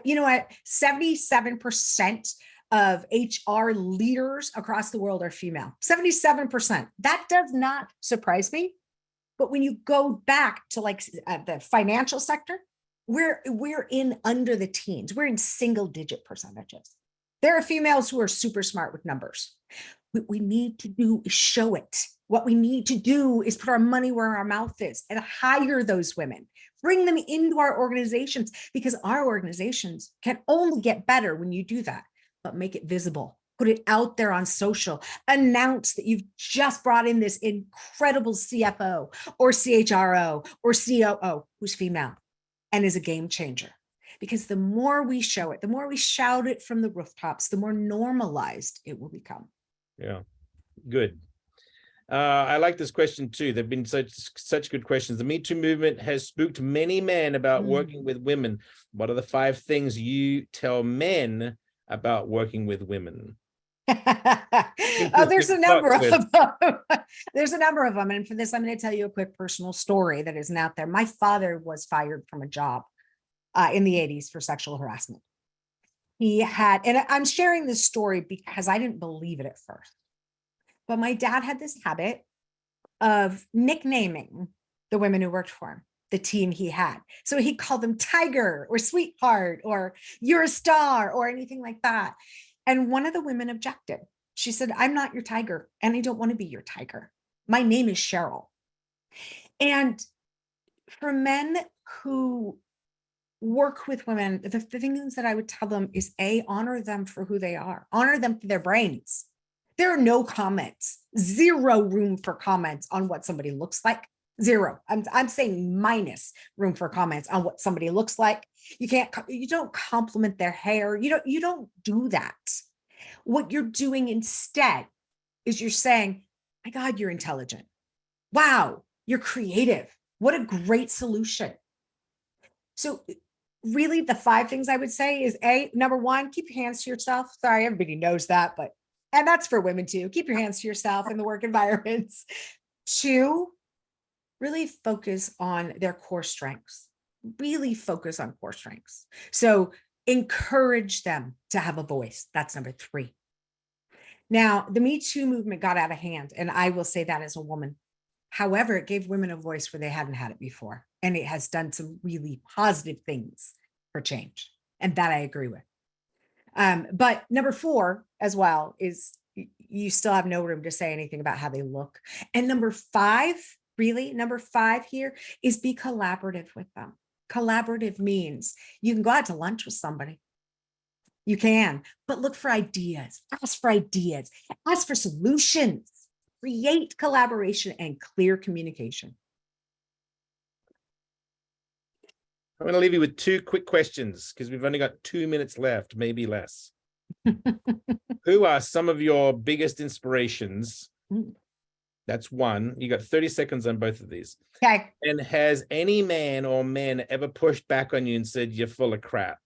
Speaker 7: You know what? 77% of HR leaders across the world are female. 77%. That does not surprise me. But when you go back to the financial sector, we're in under the teens. We're in single-digit percentages. There are females who are super smart with numbers. What we need to do is show it. What we need to do is put our money where our mouth is and hire those women. Bring them into our organizations, because our organizations can only get better when you do that. But make it visible. Put it out there on social. Announce that you've just brought in this incredible CFO or CHRO or COO who's female and is a game changer. Because the more we show it, the more we shout it from the rooftops, the more normalized it will become.
Speaker 6: Yeah, good. I like this question too. There've been such good questions. The Me Too movement has spooked many men about working with women. What are the 5 things you tell men about working with women?
Speaker 7: Oh, there's a number of them. There's a number of them. And for this, I'm going to tell you a quick personal story that isn't out there. My father was fired from a job in the 80s for sexual harassment. He had, and I'm sharing this story because I didn't believe it at first. But my dad had this habit of nicknaming the women who worked for him, the team he had. So he called them Tiger or Sweetheart or You're a Star or anything like that. And one of the women objected. She said, I'm not your tiger, and I don't want to be your tiger. My name is Cheryl. And for men who work with women, the things that I would tell them is honor them for who they are. Honor them for their brains. There are no comments, 0 room for comments on what somebody looks like. 0. I'm saying minus room for comments on what somebody looks like. You don't compliment their hair. You don't do that. What you're doing instead is you're saying, my God, you're intelligent. Wow, you're creative. What a great solution. So really the 5 things I would say is number 1, keep your hands to yourself. Sorry, everybody knows that, and that's for women too. Keep your hands to yourself in the work environments. 2, really focus on their core strengths. Really focus on core strengths. So encourage them to have a voice. That's number 3. Now, the Me Too movement got out of hand, and I will say that as a woman. However, it gave women a voice where they hadn't had it before. and it has done some really positive things for change. And that I agree with. But number 4 as well is you still have no room to say anything about how they look. And number 5, really, number 5 here is be collaborative with them. Collaborative means you can go out to lunch with somebody. You can, but look for ideas, ask for solutions, create collaboration and clear communication.
Speaker 6: I'm going to leave you with 2 quick questions because we've only got 2 minutes left, maybe less. Who are some of your biggest inspirations? That's 1. You got 30 seconds on both of these.
Speaker 7: Okay.
Speaker 6: And has any man or men ever pushed back on you and said you're full of crap?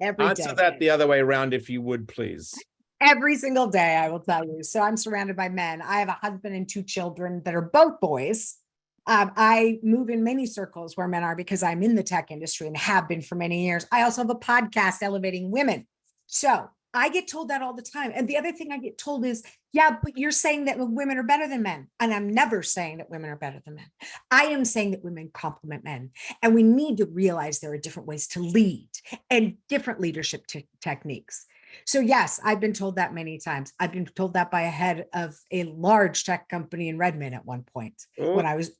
Speaker 7: Every
Speaker 6: Answer
Speaker 7: day.
Speaker 6: that the other way around, if you would, please.
Speaker 7: Every single day, I will tell you. So I'm surrounded by men. I have a husband and 2 children that are both boys. I move in many circles where men are because I'm in the tech industry and have been for many years. I also have a podcast elevating women. So I get told that all the time. And the other thing I get told is, yeah, but you're saying that women are better than men. And I'm never saying that women are better than men. I am saying that women complement men. And we need to realize there are different ways to lead and different leadership techniques. So yes, I've been told that many times. I've been told that by a head of a large tech company in Redmond at one point when I was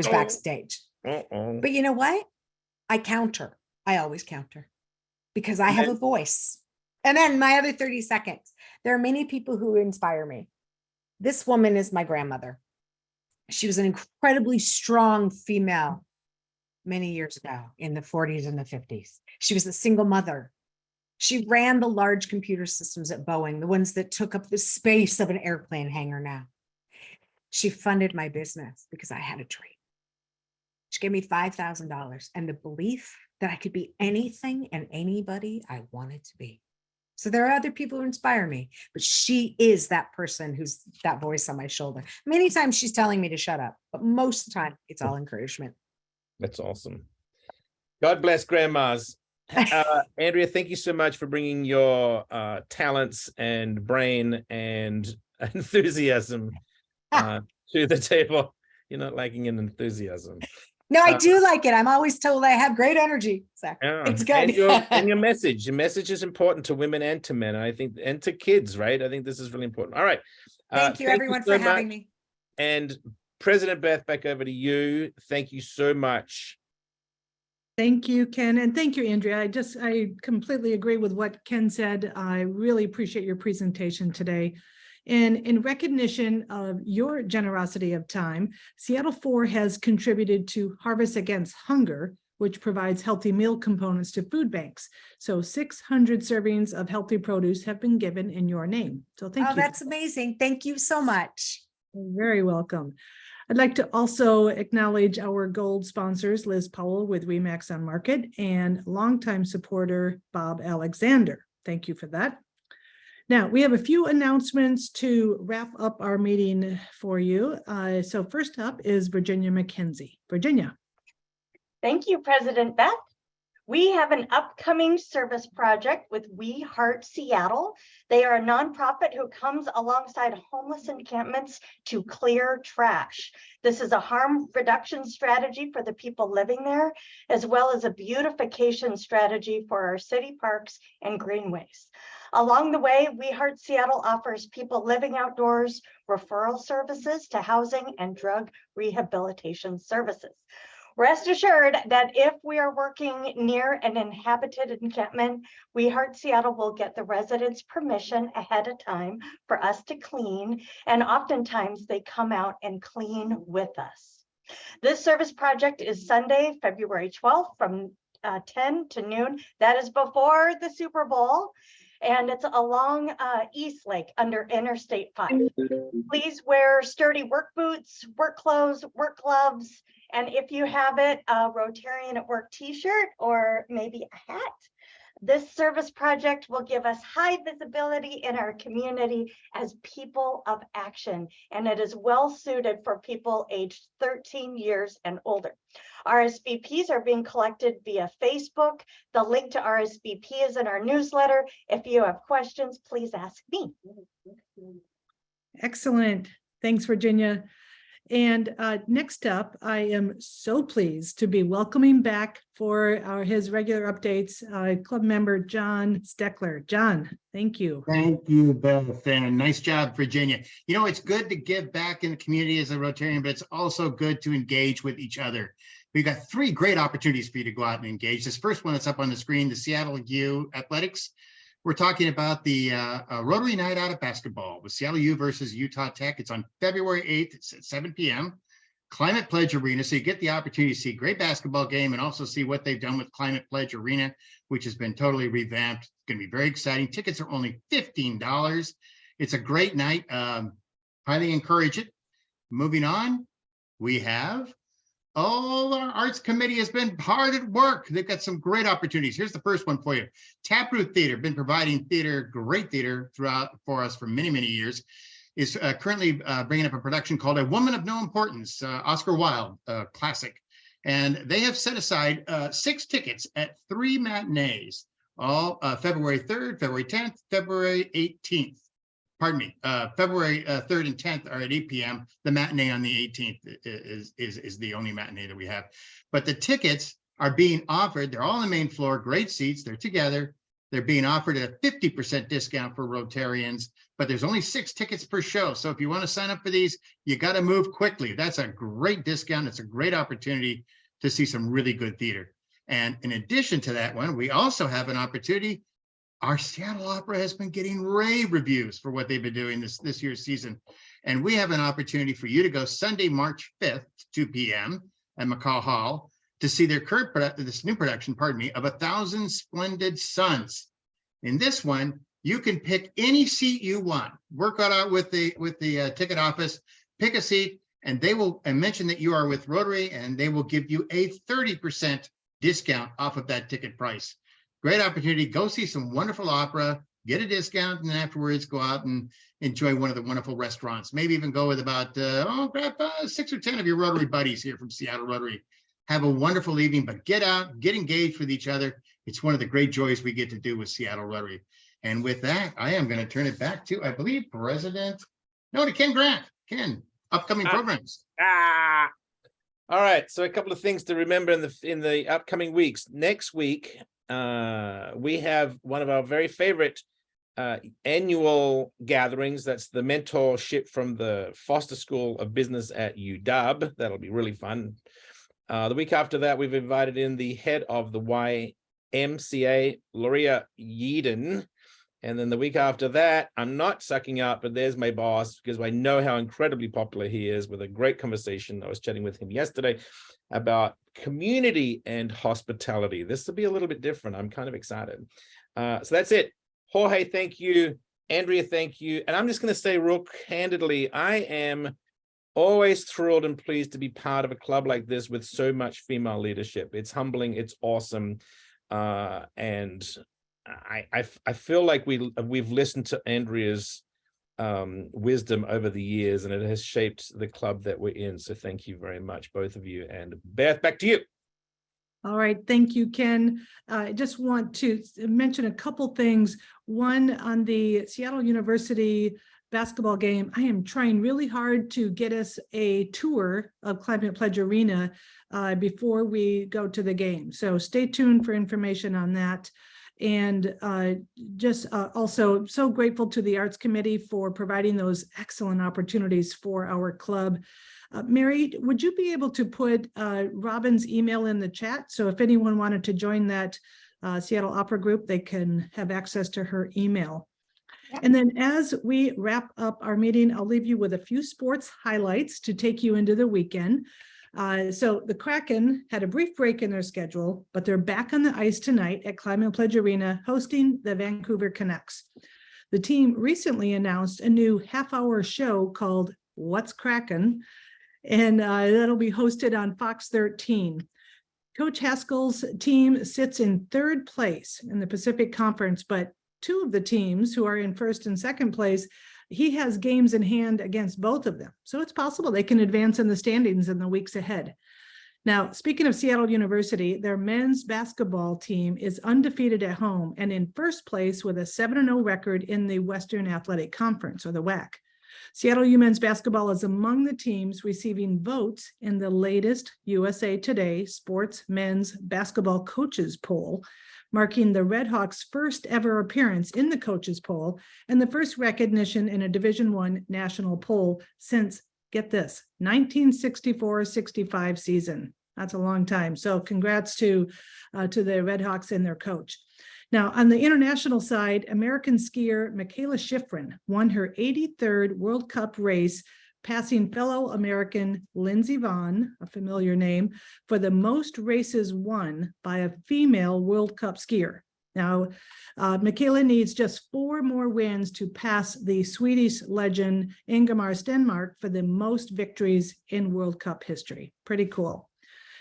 Speaker 7: backstage. But you know what? I counter. I always counter because I have a voice. And then my other 30 seconds. There are many people who inspire me. This woman is my grandmother. She was an incredibly strong female many years ago in the 40s and the 50s. She was a single mother. She ran the large computer systems at Boeing, the ones that took up the space of an airplane hangar now. She funded my business because I had a dream. She gave me $5,000 and the belief that I could be anything and anybody I wanted to be. So there are other people who inspire me, but she is that person who's that voice on my shoulder. Many times she's telling me to shut up, but most of the time it's all encouragement.
Speaker 6: That's awesome. God bless grandmas. Andrea, thank you so much for bringing your talents and brain and enthusiasm to the table. You're not lacking in enthusiasm.
Speaker 7: No, I do like it. I'm always told I have great energy. So it's good.
Speaker 6: And your message is important to women and to men. I think, and to kids, right? I think this is really important. All right.
Speaker 7: Thank you everyone for having me.
Speaker 6: And President Beth, back over to you. Thank you so much.
Speaker 1: Thank you, Ken, and thank you, Andrea. I completely agree with what Ken said. I really appreciate your presentation today. And in recognition of your generosity of time, Seattle 4 has contributed to Harvest Against Hunger, which provides healthy meal components to food banks. So 600 servings of healthy produce have been given in your name. So thank you.
Speaker 7: Oh, that's amazing. Thank you so much.
Speaker 1: You're very welcome. I'd like to also acknowledge our gold sponsors, Liz Powell with Remax on Market and longtime supporter, Bob Alexander. Thank you for that. Now, we have a few announcements to wrap up our meeting for you. So first up is Virginia McKenzie. Virginia.
Speaker 8: Thank you, President Beth. We have an upcoming service project with We Heart Seattle. They are a nonprofit who comes alongside homeless encampments to clear trash. This is a harm reduction strategy for the people living there, as well as a beautification strategy for our city parks and greenways. Along the way, We Heart Seattle offers people living outdoors referral services to housing and drug rehabilitation services. Rest assured that if we are working near an inhabited encampment, We Heart Seattle will get the residents' permission ahead of time for us to clean, and oftentimes they come out and clean with us. This service project is Sunday, February 12th from 10 to noon. That is before the Super Bowl, and it's along East Lake under Interstate 5. Please wear sturdy work boots, work clothes, work gloves, and if you have it, a Rotarian at Work t-shirt or maybe a hat. This service project will give us high visibility in our community as people of action, and it is well suited for people aged 13 years and older. RSVPs are being collected via Facebook. The link to RSVP is in our newsletter. If you have questions, please ask me.
Speaker 1: Excellent. Thanks, Virginia. And next up, I am so pleased to be welcoming back for his regular updates, club member John Steckler. John, thank you.
Speaker 9: Thank you, Beth, and nice job, Virginia. You know, it's good to give back in the community as a Rotarian, but it's also good to engage with each other. We've got 3 great opportunities for you to go out and engage. This first one that's up on the screen, the Seattle U Athletics. We're talking about the Rotary Night Out of Basketball with Seattle U versus Utah Tech. It's on February 8th. It's at 7 p.m. Climate Pledge Arena. So you get the opportunity to see a great basketball game and also see what they've done with Climate Pledge Arena, which has been totally revamped. It's going to be very exciting. Tickets are only $15. It's a great night. Highly encourage it. Moving on, we have our arts committee has been hard at work. They've got some great opportunities. Here's the first one for you. Taproot Theater, been providing theater, great theater throughout for us for many, many years, is currently bringing up a production called A Woman of No Importance, Oscar Wilde classic. And they have set aside 6 tickets at 3 matinees, all February 3rd, February 10th, February 18th. Pardon me, February 3rd and 10th are at 8 p.m. The matinee on the 18th is the only matinee that we have. But the tickets are being offered. They're all on the main floor, great seats. They're together. They're being offered at a 50% discount for Rotarians, but there's only 6 tickets per show. So if you want to sign up for these, you got to move quickly. That's a great discount. It's a great opportunity to see some really good theater. And in addition to that one, we also have an opportunity. Our Seattle Opera has been getting rave reviews for what they've been doing this year's season. And we have an opportunity for you to go Sunday, March 5th, 2 p.m. at McCall Hall to see their this new production, pardon me, of 1,000 Splendid Suns. In this one, you can pick any seat you want. Work out with the ticket office, pick a seat, and they will mention that you are with Rotary, and they will give you a 30% discount off of that ticket price. Great opportunity. Go see some wonderful opera, get a discount, and then afterwards go out and enjoy one of the wonderful restaurants. Maybe even go with about grab 6 or 10 of your Rotary buddies here from Seattle Rotary. Have a wonderful evening, but get out, get engaged with each other. It's one of the great joys we get to do with Seattle Rotary. And with that, I am going to turn it back to, I believe, to Ken Grant. Ken, upcoming programs.
Speaker 6: All right. So a couple of things to remember in the upcoming weeks. Next week, we have one of our very favorite annual gatherings. That's the mentorship from the Foster School of Business at UW. That'll be really fun. The week after that, we've invited in the head of the YMCA, Loria Yeadon. And then the week after that, I'm not sucking up, but there's my boss, because I know how incredibly popular he is, with a great conversation. I was chatting with him yesterday about community and hospitality. This will be a little bit different. I'm kind of excited. So that's it. Jorge, thank you. Andrea, thank you. And I'm just going to say real candidly, I am always thrilled and pleased to be part of a club like this with so much female leadership. It's humbling. It's awesome. And I feel like we've listened to Andrea's wisdom over the years, and it has shaped the club that we're in. So thank you very much, both of you. And Beth, back to you.
Speaker 1: All right, thank you, Ken. I just want to mention a couple things. One, on the Seattle University basketball game, I am trying really hard to get us a tour of Climate Pledge Arena before we go to the game. So stay tuned for information on that. And also so grateful to the Arts Committee for providing those excellent opportunities for our club. Mary, would you be able to put Robin's email in the chat? So if anyone wanted to join that Seattle Opera group, they can have access to her email. Yep. And then as we wrap up our meeting, I'll leave you with a few sports highlights to take you into the weekend. So the Kraken had a brief break in their schedule, but they're back on the ice tonight at Climate Pledge Arena hosting the Vancouver Canucks. The team recently announced a new half-hour show called What's Kraken, and that'll be hosted on Fox 13. Coach Haskell's team sits in 3rd place in the Pacific Conference, but 2 of the teams who are in 1st and 2nd place, he has games in hand against both of them. So it's possible they can advance in the standings in the weeks ahead. Now, speaking of Seattle University, their men's basketball team is undefeated at home and in 1st place with a 7-0 record in the Western Athletic Conference, or the WAC. Seattle U men's basketball is among the teams receiving votes in the latest USA Today Sports Men's Basketball Coaches Poll, marking the Redhawks' first ever appearance in the coaches poll and the first recognition in a Division I national poll since, get this, 1964-65 season. That's a long time. So congrats to the Redhawks and their coach. Now, on the international side, American skier Michaela Schifrin won her 83rd World Cup race, passing fellow American Lindsey Vonn, a familiar name, for the most races won by a female World Cup skier. Now, Michaela needs just 4 more wins to pass the Swedish legend Ingemar Stenmark for the most victories in World Cup history. Pretty cool.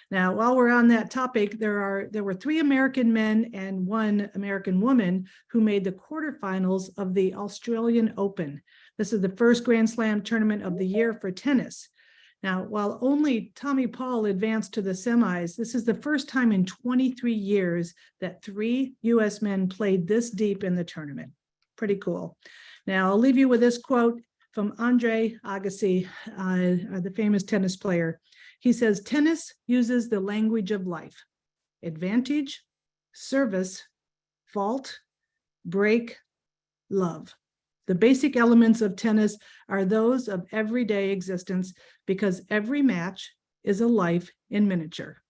Speaker 1: Now, while we're on that topic, there were 3 American men and 1 American woman who made the quarterfinals of the Australian Open. This is the first Grand Slam tournament of the year for tennis. Now, while only Tommy Paul advanced to the semis, this is the first time in 23 years that 3 U.S. men played this deep in the tournament. Pretty cool. Now, I'll leave you with this quote from Andre Agassi, the famous tennis player. He says, tennis uses the language of life: advantage, service, fault, break, love. The basic elements of tennis are those of everyday existence because every match is a life in miniature.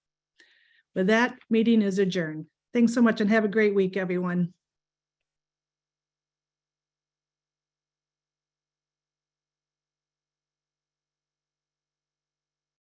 Speaker 1: With that, meeting is adjourned. Thanks so much and have a great week, everyone.